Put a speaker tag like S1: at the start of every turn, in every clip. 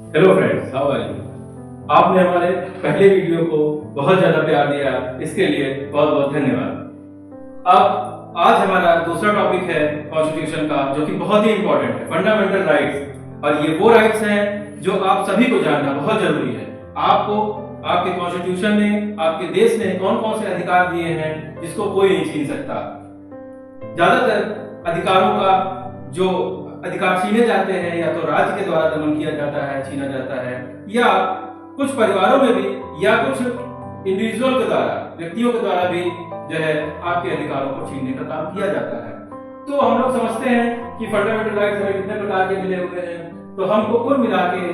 S1: Hello friends, how are you. आपने हमारे पहले वीडियो को बहुत ज्यादा प्यार दिया, इसके लिए बहुत बहुत धन्यवाद। अब आज हमारा दूसरा टॉपिक है कॉन्स्टिट्यूशन का, जो कि बहुत ही इंपॉर्टेंट है, फंडामेंटल राइट्स। और ये वो राइट्स हैं जो आप सभी को जानना बहुत जरूरी है। आपको आपके कॉन्स्टिट्यूशन ने, आपके देश ने कौन कौन से अधिकार दिए हैं जिसको कोई नहीं छीन सकता। ज्यादातर अधिकारों का जो अधिकार छीने जाते हैं या तो राज्य के द्वारा दमन किया जाता है, छीना जाता है, या कुछ परिवारों में भी या कुछ इंडिविजुअल के द्वारा, व्यक्तियों के द्वारा भी जो है आपके अधिकारों को छीनने का काम किया जाता है। तो हम लोग समझते हैं कि फंडामेंटल राइट्स हमें कितने प्रकार के मिले हुए हैं। तो हमको कुल मिला के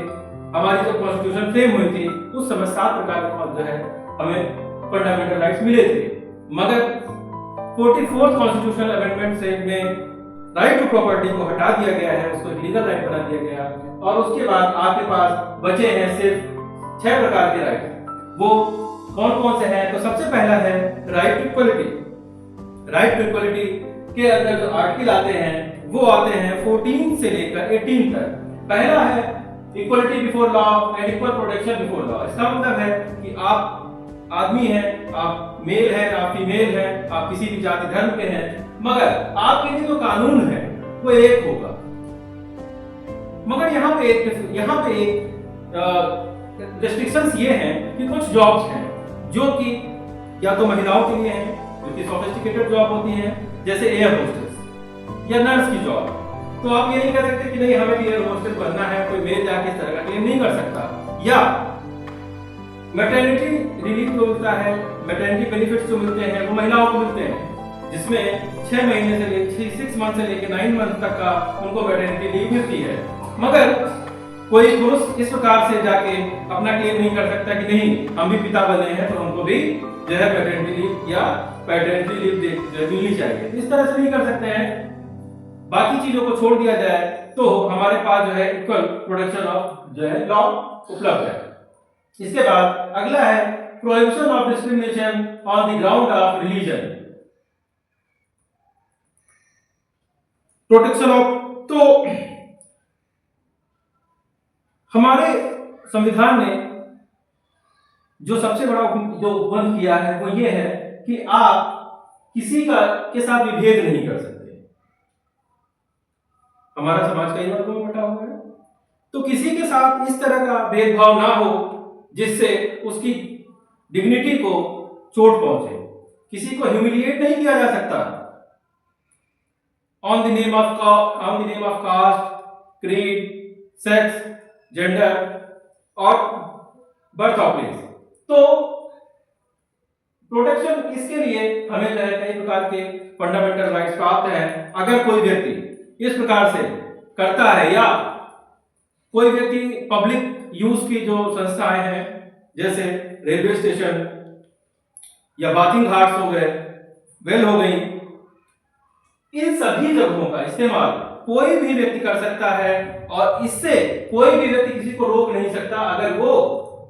S1: हमारी जो कॉन्स्टिट्यूशन फ्रेम हुई थी उस समय 7 प्रकार के जो है हमें फंडामेंटल राइट्स मिले थे। मगर 44th कॉन्स्टिट्यूशनल अमेंडमेंट से में राइट टू प्रॉपर्टी को हटा दिया गया है, उसको एक लीगल राइट बना दिया गया, और उसके बाद आपके पास बचे हैं सिर्फ 6 प्रकार के राइट। वो कौन कौन से हैं? तो सबसे पहला है right to equality. Right to equality के अंदर जो आर्टिकल आते हैं वो आते हैं 14 से लेकर 18 तक। पहला है equality before law and equal protection before law. इसका मतलब है कि आप आदमी हैं, आप मेल हैं, आप फीमेल हैं, आप किसी भी जाति धर्म के हैं, मगर आपके लिए जो कानून है वो एक होगा। मगर यहाँ पे एक रेस्ट्रिक्शंस ये हैं कि कुछ जॉब्स हैं जो कि या तो महिलाओं के लिए हैं, जो कि सोफिस्टिकेटेड जॉब होती हैं, जैसे एयर होस्टेस या नर्स की जॉब। तो आप ये नहीं कह सकते कि नहीं हमें भी एयर होस्टेस बनना है, कोई मेल जाके इस तरह का क्लेम नहीं कर सकता। या मैटरनिटी रिलीफ जो मिलता है, मैटरनिटी बेनिफिट्स जो मिलते हैं वो महिलाओं को मिलते हैं, जिसमें 6 महीने से लेकर 6 मंथ से लेकर 9 मंथ तक का उनको मैटरनिटी लीव मिलती है। मगर कोई पुरुष इस प्रकार से जाके अपना क्लेम नहीं कर सकता कि नहीं हम भी पिता बने हैं तो हमको भी जो है मैटरनिटी लीव या पैटर्निटी लीव मिलनी चाहिए। इस तरह से नहीं कर सकते हैं। बाकी चीजों को छोड़ दिया जाए तो हमारे पास जो है इक्वल प्रोटेक्शन ऑफ जो है लॉ उपलब्ध है। इसके बाद अगला है prohibition of discrimination on the ground of religion. Protection of, तो हमारे संविधान ने जो सबसे बड़ा जो उपबंध किया है वो ये है कि आप किसी का के साथ विभेद नहीं कर सकते। हमारा समाज कई वर्गों में बटा हुआ है, तो किसी के साथ इस तरह का भेदभाव ना हो जिससे उसकी डिग्निटी को चोट पहुंचे। किसी को ह्यूमिलिएट नहीं किया जा सकता on the name of caste, creed, sex, gender और बर्थ ऑफ प्लेस। तो प्रोटेक्शन इसके लिए हमें जो है कई प्रकार के फंडामेंटल राइट्स प्राप्त हैं। अगर कोई व्यक्ति इस प्रकार से करता है या कोई व्यक्ति पब्लिक यूज की जो संस्थाएं हैं जैसे रेलवे स्टेशन या बाथिंग घाट्स हो गए, वेल हो गई, इन सभी जगहों का इस्तेमाल कोई भी व्यक्ति कर सकता है और इससे कोई भी व्यक्ति किसी को रोक नहीं सकता अगर वो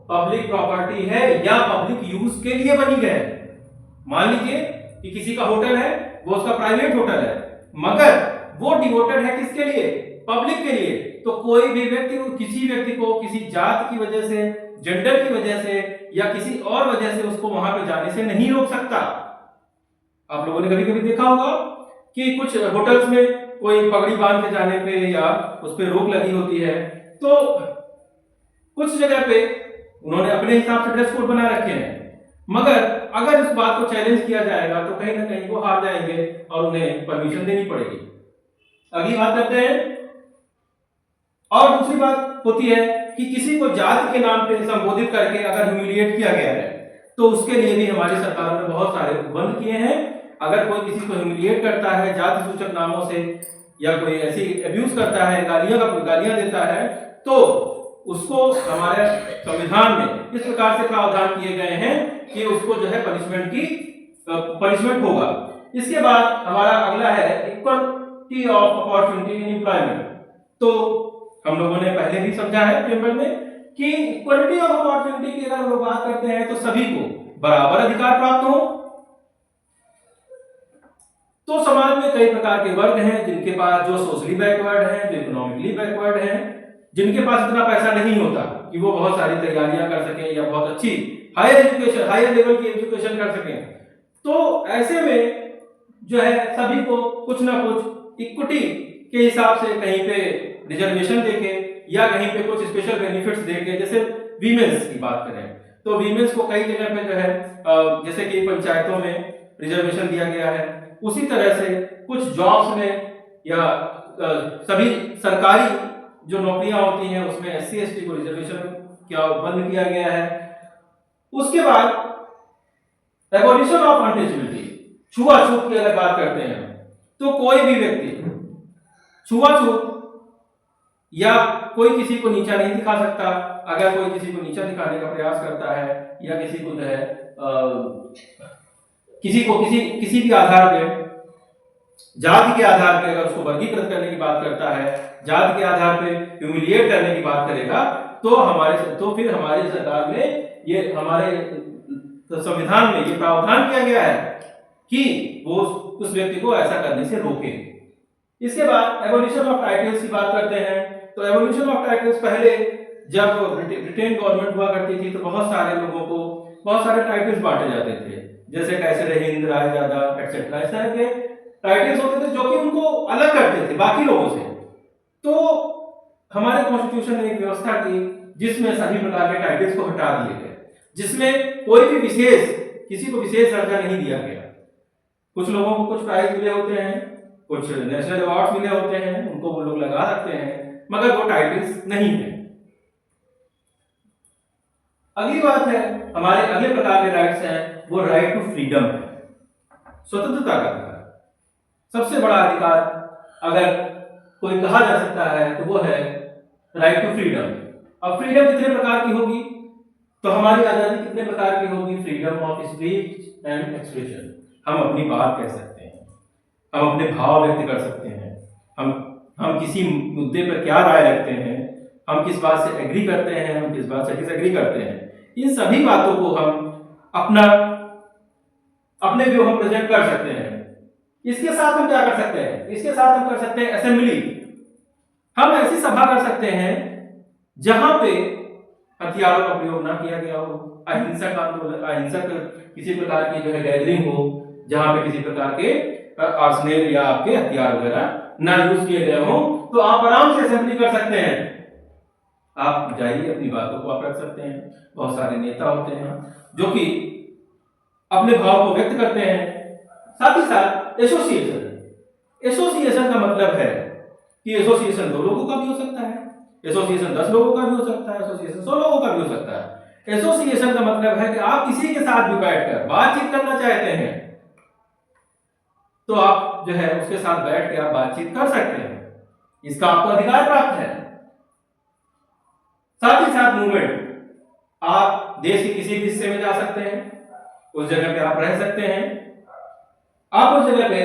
S1: पब्लिक प्रॉपर्टी है या पब्लिक यूज के लिए बनी है। मान लीजिए कि किसी का होटल है, वो उसका प्राइवेट होटल है, मगर वो डिवोटेड है किसके लिए? पब्लिक के लिए। तो कोई भी व्यक्ति किसी व्यक्ति को किसी जात की वजह से, जेंडर की वजह से या किसी और वजह से उसको वहां पे जाने से नहीं रोक सकता। आप लोगों ने कभी कभी देखा होगा कि कुछ होटल्स में कोई पगड़ी बांध के जाने पे या उस पे रोक लगी होती है, तो कुछ जगह पे उन्होंने अपने हिसाब से ड्रेस कोड बना रखे हैं, मगर अगर इस बात को चैलेंज किया जाएगा तो कहीं ना कहीं वो हार जाएंगे और उन्हें परमिशन देनी पड़ेगी। अगली बात करते हैं। और दूसरी बात होती है कि किसी को जाति के नाम पे संबोधित करके अगर ह्यूमिलिएट किया गया है तो उसके लिए भी हमारी सरकारों ने बहुत सारे उपबंध किए हैं। अगर कोई किसी को ह्यूमिलिएट करता है जाति सूचक नामों से या कोई ऐसी अब्यूज करता है, गालियां देता है, तो उसको हमारे संविधान में इस प्रकार से प्रावधान किए गए हैं कि उसको जो है पनिशमेंट होगा। इसके बाद हमारा अगला है equality of opportunity in employment. तो हम लोगों ने पहले भी समझा है पेपर में कि इक्वलिटी ऑफ अपॉर्चुनिटी की अगर हम लोग बात करते हैं तो सभी को बराबर अधिकार प्राप्त हो। तो समाज में कई प्रकार के वर्ग हैं जिनके पास जो सोशली बैकवर्ड हैं, जो इकोनॉमिकली बैकवर्ड हैं, जिनके पास इतना पैसा नहीं होता कि वो बहुत सारी तैयारियां कर सकें या बहुत अच्छी हायर लेवल की एजुकेशन कर सकें, तो ऐसे में जो है सभी को कुछ ना कुछ इक्विटी के हिसाब से कहीं पे रिजर्वेशन देके या कहीं पे कुछ स्पेशल बेनिफिट्स देके, जैसे वीमेंस की बात करें तो वीमेंस को कई जगह पे जो है जैसे कि पंचायतों में रिजर्वेशन दिया गया है, उसी तरह से कुछ जॉब्स में या सभी सरकारी जो नौकरियां होती हैं उसमें SC ST को रिजर्वेशन क्या बंद किया गया है। उसके बाद एबॉलिशन ऑफ अनटचेबिलिटी, छुआछूत की अगर बात करते हैं तो कोई भी व्यक्ति छुआछूत या कोई किसी को नीचा नहीं दिखा सकता। अगर कोई किसी को नीचा दिखाने का प्रयास करता है या किसी को जो है किसी भी आधार पे, जाति के आधार पे अगर उसको वर्गीकृत करने की बात करता है, जाति के आधार पे ह्यूमिलिएट करने की बात करेगा, तो फिर हमारी सरकार ने ये हमारे संविधान में ये प्रावधान किया गया है कि वो उस व्यक्ति को ऐसा करने से रोके। इसके बाद एबॉलिशन ऑफ टाइटल्स की बात करते हैं तो एबॉलिशन ऑफ टाइटल्स, पहले जब ब्रिटेन गवर्नमेंट हुआ करती थी तो बहुत सारे लोगों को बहुत सारे टाइटल्स बांटे जाते थे, जैसे कैसर हिंद, रायजादा एक्सेट्रा, इस तरह के टाइटल्स होते थे जो कि उनको अलग करते थे बाकी लोगों से। तो हमारे कॉन्स्टिट्यूशन ने एक व्यवस्था की जिसमें सभी प्रकार के टाइटल्स को हटा दिए गए, जिसमें कोई भी किसी को विशेष दर्जा नहीं दिया गया। कुछ लोगों को कुछ प्राइज मिले होते हैं, कुछ नेशनल अवार्ड मिले होते हैं, उनको वो लोग लगा सकते हैं, मगर वो टाइटल्स नहीं है। अगली बात है, हमारे अगले प्रकार के राइट्स हैं वो राइट टू फ्रीडम है, स्वतंत्रता का अधिकार। सबसे बड़ा अधिकार अगर कोई कहा जा सकता है तो वो है राइट टू फ्रीडम। अब फ्रीडम कितने प्रकार की होगी, तो हमारी आजादी कितने प्रकार की होगी? Freedom of speech and expression, हम अपनी बात कह सकते हैं, हम अपने भाव व्यक्त कर सकते हैं, हम किसी मुद्दे पर क्या राय रखते हैं, हम किस बात से एग्री करते हैं, हम किस बात से डिसएग्री करते हैं, इन सभी बातों को हम अपने व्यू हम प्रेजेंट कर सकते हैं। इसके साथ हम क्या कर सकते हैं? इसके साथ हम कर सकते हैं असेंबली। हम ऐसी सभा कर सकते हैं जहां पे हथियारों का प्रयोग ना किया गया हो, अहिंसक आंदोलन, अहिंसक किसी प्रकार की जो है गैदरिंग हो, जहां पे किसी प्रकार के आर्सेनल या आपके हथियार वगैरह ना यूज किए गए हो, तो आप आराम से असेंबली कर सकते हैं। आप जाइए, अपनी बातों को आप रख सकते हैं। बहुत सारे नेता होते हैं जो कि अपने भाव को व्यक्त करते हैं। साथ ही साथ एसोसिएशन का मतलब है कि एसोसिएशन 2 लोगों का भी हो सकता है, एसोसिएशन 10 लोगों का भी हो सकता है, एसोसिएशन 100 लोगों का भी हो सकता है। एसोसिएशन का मतलब है कि आप किसी के साथ भी बैठकर बातचीत करना चाहते हैं तो आप जो है उसके साथ बैठ के आप बातचीत कर सकते हैं, इसका आपको अधिकार प्राप्त है। साथ ही साथ मूवमेंट, आप देश के किसी भी हिस्से में जा सकते हैं, उस जगह पे आप रह सकते हैं, आप उस जगह पे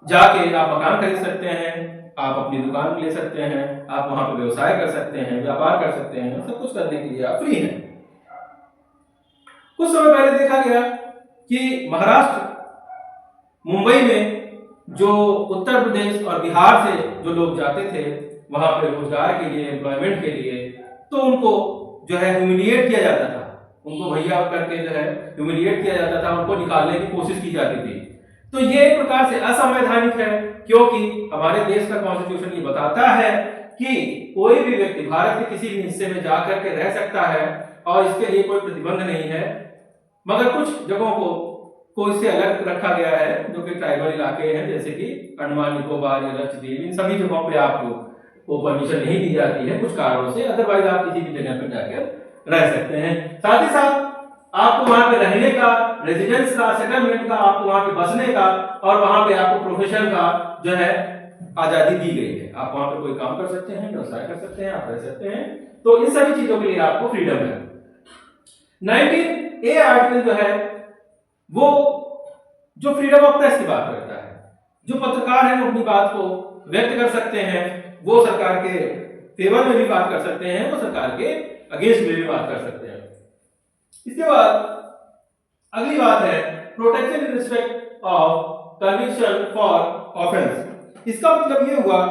S1: जाके आप मकान खरीद सकते हैं, आप अपनी दुकान ले सकते हैं, आप वहां पे व्यवसाय कर सकते हैं, व्यापार कर सकते हैं, सब कुछ करने के लिए आप फ्री हैं। कुछ समय पहले देखा गया कि महाराष्ट्र, मुंबई में जो उत्तर प्रदेश और बिहार से जो लोग जाते थे वहां पे रोजगार के लिए, एम्प्लॉयमेंट के लिए, तो उनको जो है ह्यूमिलिएट किया जाता था, उनको भैया करके जो है ह्यूमिलिएट किया जाता था, उनको निकालने की कोशिश की जाती थी। तो ये एक प्रकार से असंवैधानिक है, क्योंकि हमारे देश का कॉन्स्टिट्यूशन ये बताता है कि कोई भी व्यक्ति भारत के किसी भी हिस्से में जाकर के रह सकता है और इसके लिए कोई प्रतिबंध नहीं है, मगर कुछ जगहों को इससे अलग रखा गया है जो कि ट्राइबल इलाके हैं, जैसे कि अंडमान निकोबार या लक्षद्वीप, इन सभी जगहों पे आपको परमिशन नहीं दी जाती है कुछ कारणों से, अदरवाइज आप किसी भी जगह पर जाकर रह सकते हैं। साथ ही साथ आपको वहां पे रहने का, रेजिडेंस का, सेटलमेंट का, आपको वहां पे बसने का और वहां पे आपको प्रोफेशन का जो है आजादी दी गई है। आप वहां पे कोई काम कर सकते हैं, व्यवसाय कर सकते हैं, आप रह सकते हैं, तो इन सभी चीजों के लिए आपको फ्रीडम है। 19A आर्टिकल जो है वो जो फ्रीडम ऑफ प्रेस की बात करता है, जो पत्रकार हैं वो अपनी बात को व्यक्त कर सकते हैं, वो सरकार के फेवर में भी बात कर सकते हैं, वो सरकार के अगेंस्ट में भी बात कर सकते हैं। इसके बाद अगली बात है protection in respect of conviction for offence. इसका मतलब ये हुआ